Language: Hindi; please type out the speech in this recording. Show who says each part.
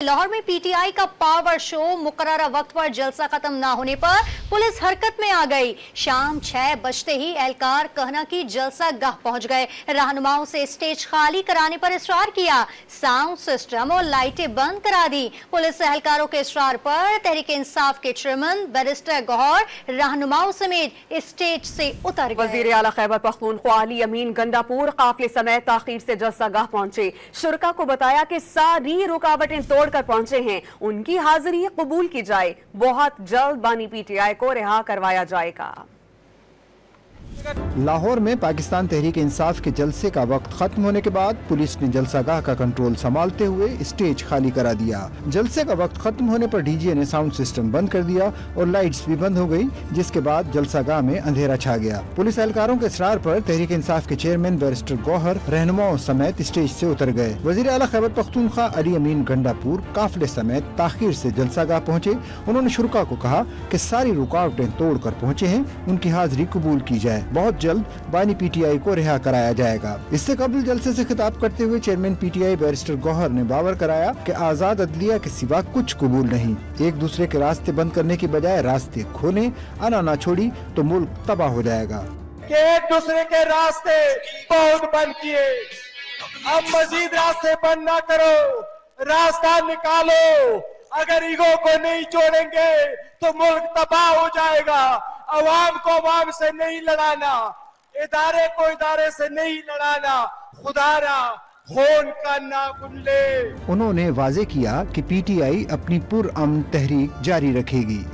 Speaker 1: लाहौर में पीटीआई का पावर शो मुकर्ररा वक्त पर जलसा खत्म ना होने पर पुलिस हरकत में आ गई। शाम 6 बजते ही एहलकार कहना की जलसा गाह पहुंच गए। रहनुमाओं से स्टेज खाली कराने पर इसरार किया, साउंड सिस्टम और लाइटें बंद करा दी। पुलिस एहलकारों के इसरार पर तहरीक इंसाफ के चेयरमैन बैरिस्टर गौहर रहनुमाओं समेत स्टेज से उतर गए।
Speaker 2: वजीर आला खैबर पख्तूनख्वा अली अमीन गंडापुर काफिले समेत ताखीर से जलसा गाह पहुंचे। शुरका को बताया कि सारी रुकावटें तोड़कर पहुंचे हैं, उनकी हाजिरी कबूल की जाए। बहुत जल्द बानी पीटीआई को रिहा करवाया जाएगा।
Speaker 3: लाहौर में पाकिस्तान तहरीक इंसाफ के जलसे का वक्त खत्म होने के बाद पुलिस ने जलसागाह का कंट्रोल संभालते हुए स्टेज खाली करा दिया। जलसे का वक्त खत्म होने पर डीजे ने साउंड सिस्टम बंद कर दिया और लाइट्स भी बंद हो गई, जिसके बाद जलसागाह में अंधेरा छा गया। पुलिस एहलकारों के इसरार पर तहरीक इंसाफ के चेयरमैन बैरिस्टर गौहर रहनुमाओं समेत स्टेज से उतर गए। वजीर आला खैबर पख्तूनख्वा अली अमीन गंडापुर काफिले समेत ताखीर से जलसागाह पहुँचे। उन्होंने शुरका को कहा कि सारी रुकावटें तोड़ कर पहुँचे हैं, उनकी हाजिरी कबूल की जाए। बहुत जल्द बानी पीटीआई को रिहा कराया जाएगा। इससे कबल जलसे से खिताब करते हुए चेयरमैन पीटीआई बैरिस्टर गौहर ने बावर कराया कि आजाद अदलिया के सिवा कुछ कबूल नहीं। एक दूसरे के रास्ते बंद करने की बजाय रास्ते खोलें, आना ना छोड़ी तो मुल्क तबाह हो जाएगा।
Speaker 4: एक दूसरे के रास्ते बहुत बंद किए, अब मजीद रास्ते बंद ना करो, रास्ता निकालो। अगर ईगो को नहीं छोड़ेंगे तो मुल्क तबाह हो जाएगा। अवाम को अवाम से नहीं लड़ाना, इदारे को इदारे से नहीं लड़ाना, खुदारा खून का नाखून ले।
Speaker 3: उन्होंने वाजे किया कि पीटीआई अपनी पुरअमन तहरीक जारी रखेगी।